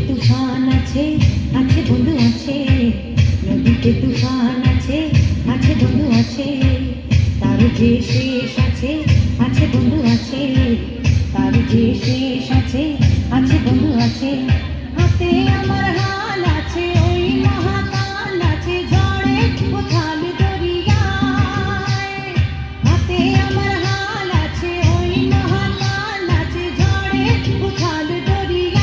তুফান আছে আছে বন্ধু আছে, নদীতে তুফান আছে আছে বন্ধু আছে, তার যে শেষ আছে আছে বন্ধু আছে, তার যে শেষ আছে আছে বন্ধু আছে। হাতে আমার হাল আছে ওই মহাকাল আছে ঝড়ে কোথাল দরিয়ায়, হাতে আমার হাল আছে ওই মহাকাল আছে ঝড়ে কোথাল দরিয়ায়।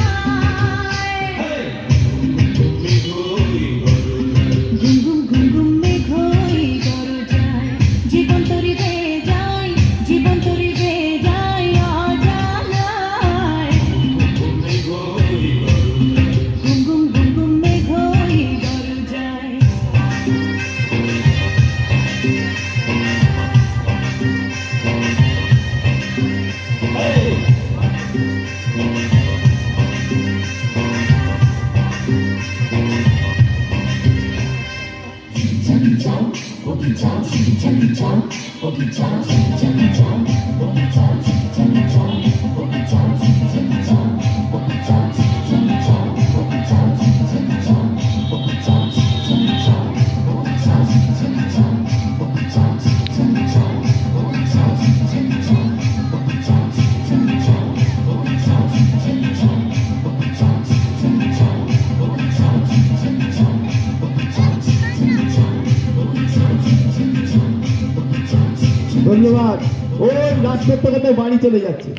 ঘুম ঘুম ঘুম ঘুম মেঘ হই দরজায়, জীবন তরি বেয়ে যায়, জীবন তরি বেয়ে যায় অজানায়। ঘুম ঘুম ঘুম ঘুম মেঘ হই দরজায়। ধন্যবাদ। ওই রাজপথ থেকে বাড়ি চলে যাচ্ছে।